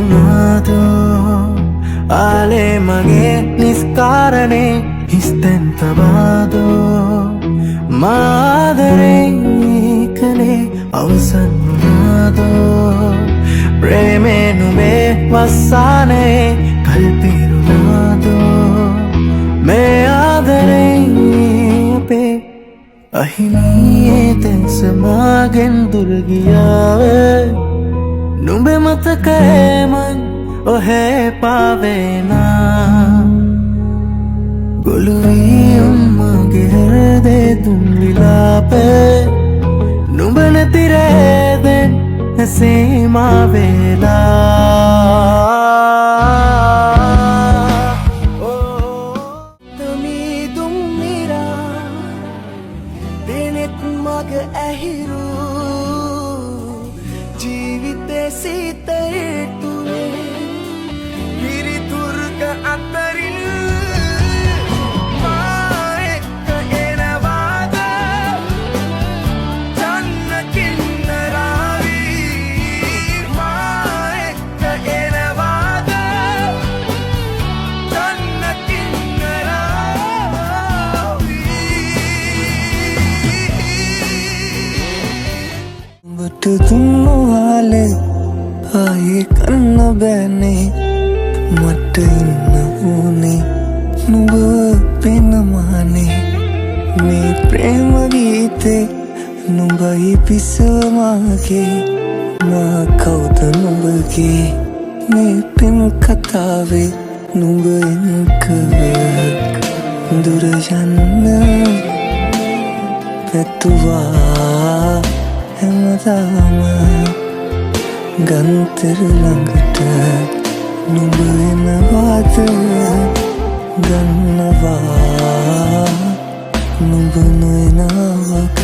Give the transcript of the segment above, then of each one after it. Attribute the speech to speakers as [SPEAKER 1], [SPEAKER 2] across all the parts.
[SPEAKER 1] අවතෙන්නුනාදෝ ආලේ මගේ නිස්කාරණේ හිස්තැන් තබාදෝ මාදරේ කනේ අවසන්නුනාදෝ ප්‍රේමේ නුඹේ වස්සානේ කල්පිරුනාදෝ මේ ආදරේ අපේ අහිමියේ තෙන්ස මාගෙන් දුර ගියාවේ නුඹේ මතකයමන් ඔහේ පාවෙනා ගොළුවී උම්මගේ හෘදේ තුන් විලාපේ නුඹ නැතිරේදෙන් සීමා වේලා තමීදුම් මිරා දෙනෙත් මග ඇහිරු ජීවිතේ සීතේතුවේ පිරිතුර්ග අතරින් මා එක්ක එනවාද චන්නකින්නරාවි මා එක්ක එනවාද චන්නකින්නරාවි බට තුන්වාලේ ආයේ කන්න බෑනේ මට ඉන්න ඕනේ නුඹ පෙනමානේ මේ ප්‍රේම ගීතේ නුඹයි පිසමාගේ මා කවුද නුඹගේ මේ පෙම් කතාවේ නුඹ එන්ක දුර යන්න පැතුවා හැමදාම ගන්තර ළඟට නුඹ එනවාද ගන්නවා නුඹ නොයනවක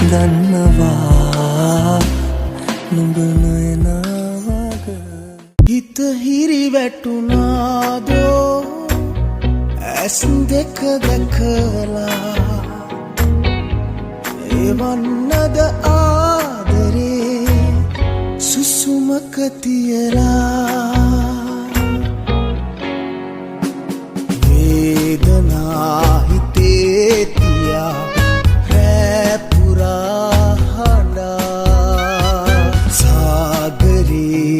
[SPEAKER 1] දන්නවා නුඹ නොයනවක හිත හිරි වැටුනාදෝ ඇස් දෙක දැකලා එවන්නද ආදරේ සුසුමක තියලා වේදනා හිතේ තියා රැපුරා හඬා සාගරේ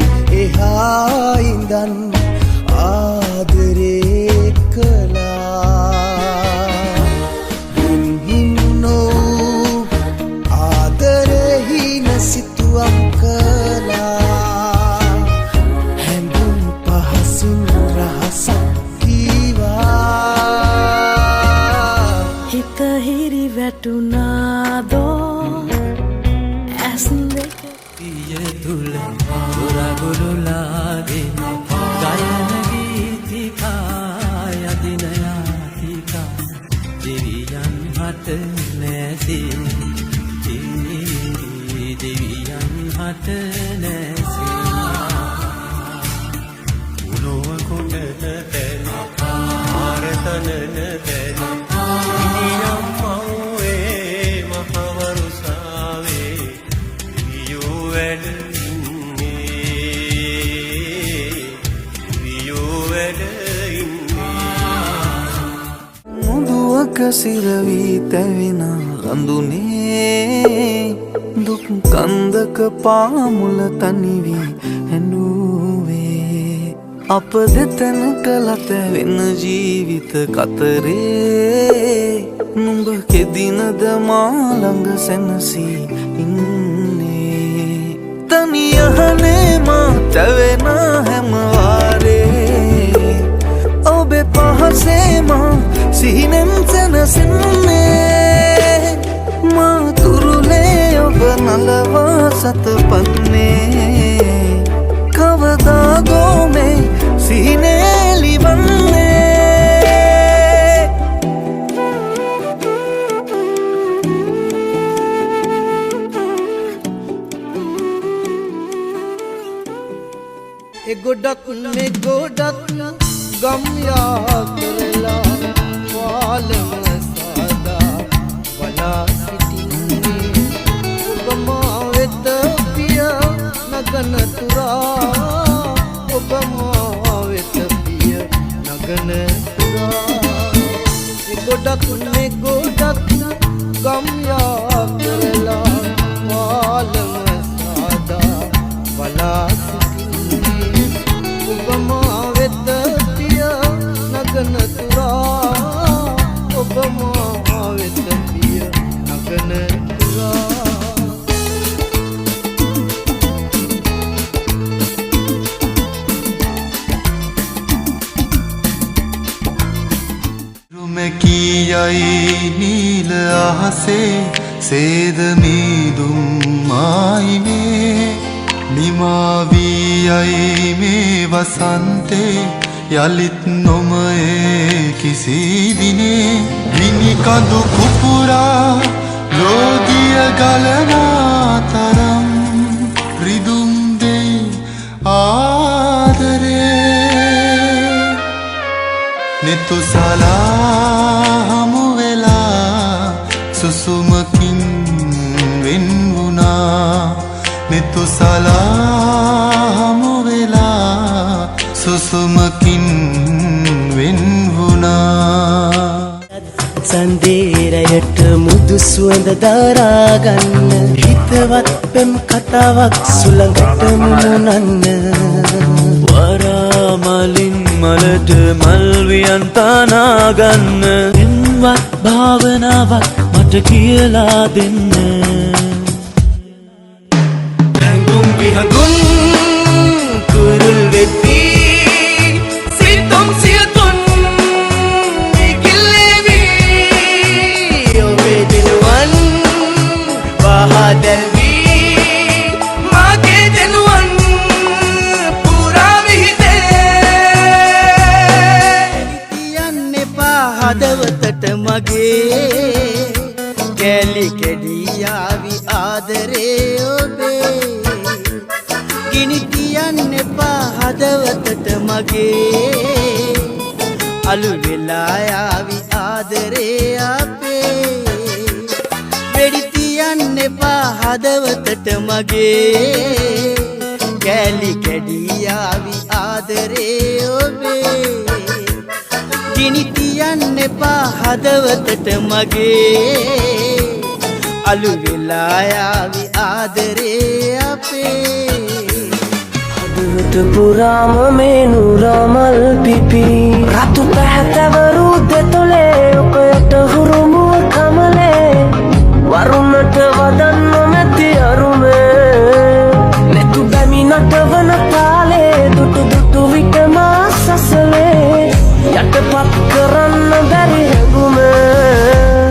[SPEAKER 1] එහා ඉඳන් ආදරේ කළා සිතුවම් කලා හැඟුම් පහසින් රහසක් කීවා හිත හිරි වැටුනාදෝ ඇස් දෙක පිය තුල පුරගුරුලාගේ ගයන ගීතිකා යදිනයාතිකා දෙවියන් හට නැසී දෙවියන් හට නැසියා උලුව කොටට තැන ආරතනන තැන ඉනියම් මව්වේ මහවරුසාවේ වියෝ වැඩ මුදුවක සිරවී තැවෙනා රඳුනේ දුක් කන්දක පාමුල තනිවී හැඬුවේ අප දෙතන කලත වෙන ජීවිත කතරේ නුඹ කෙදිනද මා ළඟ සැනසී ඉන්නේ තනියහනේ මා තැවෙන හැම වාරේ ඔබේ පහසේ මා සිහිනෙන් සැනසෙන්නේ මා තුරුලේ ඔබ නලවා සතපන්නේ කවදාදෝ මේ සිහිනේ ලිවන්නේ
[SPEAKER 2] ඒ ගොඩක් මේ ගොඩක් ගම් යා කරලා පාලම සාදා වලා සිටින්නේ ඔබ මා වෙත පිය නගන තුරා ඔබ මා වෙත පිය නගන තුරා ඒ ගොඩක් මේ ගොඩක් ගම් යා කරලා පාලම සාදා වලා ඔබ මා වෙත පිය නගන තුරා ඔබ මා වෙත පිය නගන තුරා
[SPEAKER 1] රුමකීයයි නීල අහසේ සේද මීදුම් ආයිනේ නිමාවීයයි මේ වසන්තේ යලිත් නොමයේ කිසි දිනේ විනි කඳු කුපුරා ලෝදිය ගලනා තරම් රිදුම් දෙයි ආදරේ නෙතු සලා හමු වෙලා සුසුමකින් වෙන් වුණා නෙතු සලාහමු වෙලා සුසුමකින් වෙන් වුණා
[SPEAKER 3] සන්දේරයට මුදු සුවඳ දරාගන්න හිතවත් පෙම් කතාවක් සුළඟට මුමුණන්න
[SPEAKER 4] වරාමලින් මලට මල්වියන් තනාගන්න එන්වත් භාවනාවක් මට කියලා දෙන්න
[SPEAKER 3] විහඟුන් කුරුල් වෙති සිතුම් සියතුන් ඉකිලෙවි ඔබේ දෙනුවන් වහදැල්වි මගේ දෙනුවන් පුරා විහිදේ කියන්න එපා හදවතට මගේ කැලි කැඩියාවි ආදරේ ඔබේ ගිනි තියන්න එපා හදවතට මගේ අලු වෙලා යාවි ආදරේ අපේ වෙඩි තියන්න එපා හදවතට මගේ කැලි කැඩී යාවි ආදරේ ඔබේ ගිනි තියන්න එපා හදවතට මගේ අලු වෙලා යාවි ආදරේ අපේ
[SPEAKER 5] හදවත පුරාම මේ නුරමල් පිපි රතු පැහැතවරු දෙතොලේ ඔකයට හුරුමුව කමලේ වරුණට වදන්න නැති අරුමේ නැතු බැමි නටවන කාලේ දුටු දුටු විට මා සසලේ යටපත් කරන්න බැරි හැඟුමේ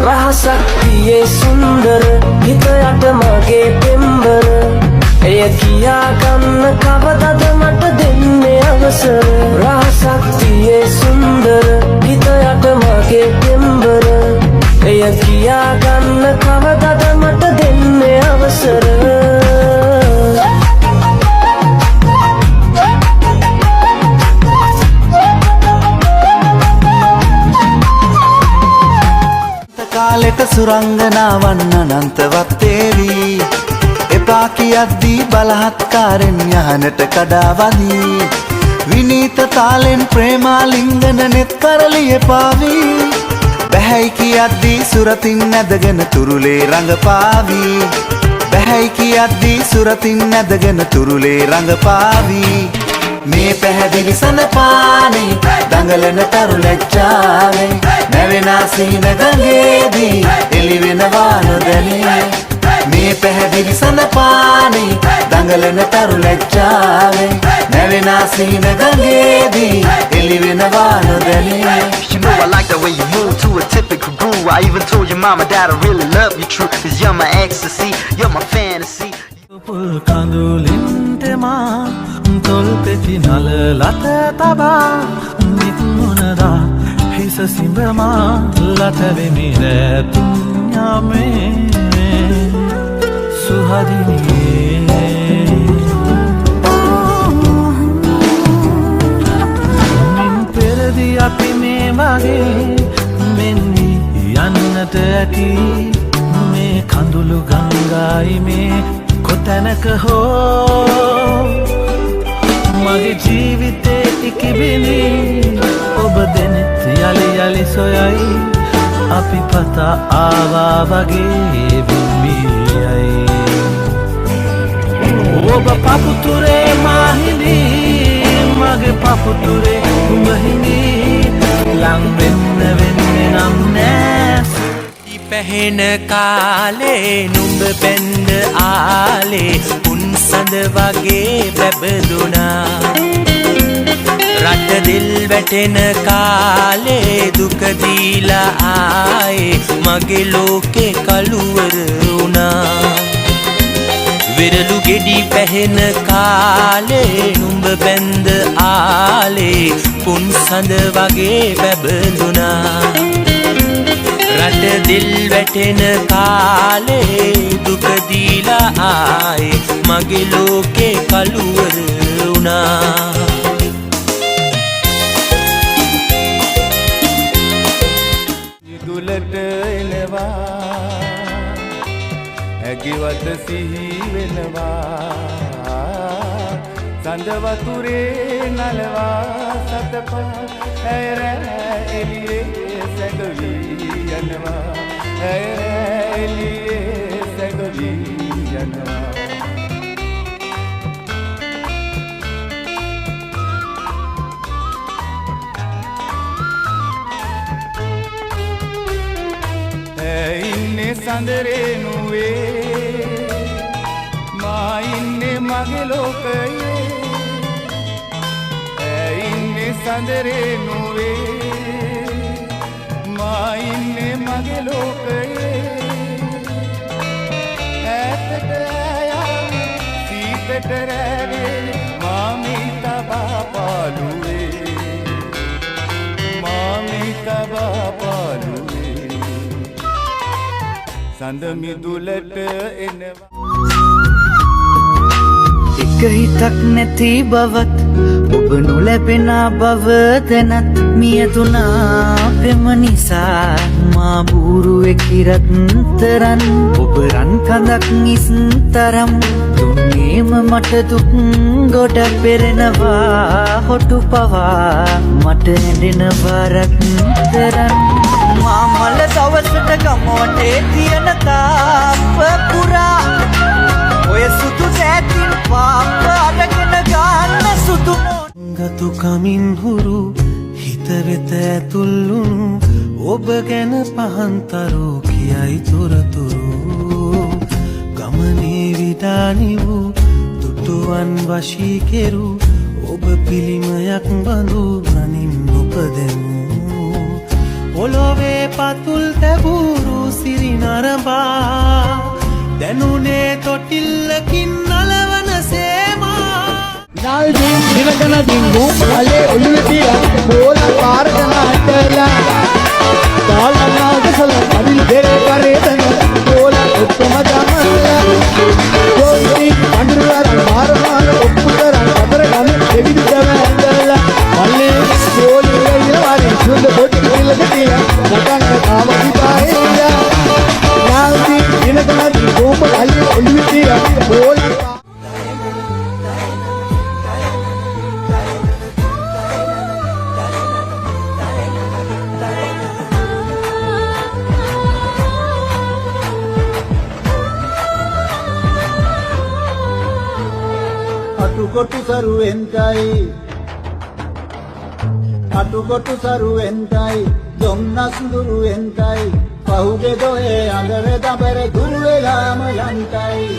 [SPEAKER 5] රහසක් තියේ සුන්දර හිත යට මගේ පෙම්බර එය කියා ගන්න කවදද මට දෙන්නේ අවසර රහසක් තියේ සුන්දර හිත යට මගේ පෙම්බර එය කියා ගන්න කවදද මට දෙන්නේ අවසර
[SPEAKER 1] කාලෙට සුරංගනාවන් අනන්තවත් තේරී එපා කියද්දී බලහත්කාරෙන් යහනට කඩාවදී විනීත තාලෙන් ප්‍රේමාලිංගන නෙත් කරලිය පාවී බැහැයි කියද්දී සුරතින් නැදගෙන තුරුලේ රඟපාවී බැහැයි කියද්දී සුරතින් නැදගෙන තුරුලේ රඟපාවී මේ පැහැදිලි සඳපානේ දඟලන තරු ලැජ්ජාවේ නැවෙනා සීන ගඟේදී එළි වෙනවා නොදැනේ මේ පැහැදිලි සඳපානේ දඟලන තරු ලැජ්ජාවේ නැවෙනා සීන ගඟේදී එළි වෙනවා නොදැනේ
[SPEAKER 6] You know I like the way you move to a typical groove. I even told your mama that I really love you true. Cause you're my ecstasy, you're my fantasy.
[SPEAKER 4] පුල් කඳුලින්ටමා තොල් පෙති නල ලත තබා නිකුණදා හිස සිඹමා ලතවෙමි රැතුම් යමේ සුහදිනියේ මින් පෙරදි අපි මේ වගේ මෙන්නි යන්නට ඇති මේ කඳුළු ගංගායි මේ කොතැනක හෝ මගේ ජීවිතේ ඉකිබිලි ඔබ දෙනෙත් යලි යලි සොයයි අපි පතා ආවා වගේ බුම්බියයි ඔබ පපුතුරේ මාහිනි මගේ පපුතුරේ උඹහිනි ලං වෙන්න වෙන්නේ නම් නෑ පැහෙන කාලේ නුඹ බැන්ද ආලේ උන් සඳ වගේ බැබදුනා රට දිල් වැටෙන කාලේ දුක දීලා ආයේ මගේ ලෝකේ කළුවර වුණා විරලු ගෙඩි පැහෙන කාලේ නුඹ බැන්ද ආලේ උන් සඳ වගේ බැබදුනා රට දිල් වැටෙන කාලේ දුක දීලා ආයේ මගේ ලෝකේ කළුවර වුණා
[SPEAKER 1] දුලට එනවා ඇගිවත සිහි වෙනවා සඳ වතුරේ නලවා සතපා ඇර එළියේ සැඟවී යනවා එළියේ සැඟවී යනවා ඉන්නේ සඳරේ නුවේ මා ඉන්නේ මගේ ලෝකයේ ඉන්නේ සඳරේ නුවේ මා ඉන්නේ මගේ ලෝකයේ ඈතට යාවි සීතට රැවේ මාමි තබා පාළුවේ මාමි තබා පාළුවේ සඳ මිදුලට එනවා
[SPEAKER 3] එක හිතක් නැති බවත් ඔබ නොලැබෙන බව දැනත් මියදුනා පෙම නිසා මා බූරුවෙක් ඉරත්තරන් ඔබ රන් කඳක් නිස්තරම් දුන්නේම මට දුක් ගොඩ පෙරෙනවා හොටු පවා මට හැඬෙන වරක් තරම් මා මල දවසට ගමවටේ තියන තාප පුරා ඔය සුදු සෑතින් පාප අඩගෙන ගන්න සුදු
[SPEAKER 4] ගතු කමින් හුරු හිත වෙත ඇතුල්ලුණු ඔබ ගැන පහන්තරෝ කියයි තොරතුරු ගමනේ විඩානි වූ දුටුවන් වශී කෙරු ඔබ පිළිමයක් බඳු රනින් නොපදෙමු ඔලොවේ පතුල් තැබූරු සිරි නරඹා දැනුනේ තොටිල්ලකින් නලවන සේමා
[SPEAKER 2] නාල්දීන් දිනකන දින්ගු කලේ ඔළුවේතිය බෝල පාරකන අටලා තාලනාද සල අදිල් දෙරේ කරේතන බෝල ඔක්කොම දමලා ගෝල්ටි අඬුරාර මාරමාන ඔක්කුතරන් අතර ගම දෙවිදු දවැඳලා මල්ලේ බෝල ඉල වාරි සුන්ද බොට්ටි පිළකතිය නටන්න කාමති පායලා නාල්දීන් දිනකන දින්ගු කලේ ඔළුවේතිය බෝල කොටු සරුවෙන්ටයි අටු කොටු සරුවෙන්ටයි දුම්නස් දුරුවෙන්ටයි පහුගේ දොයේ අඳර දබර දුර වෙලාම යන්ටයි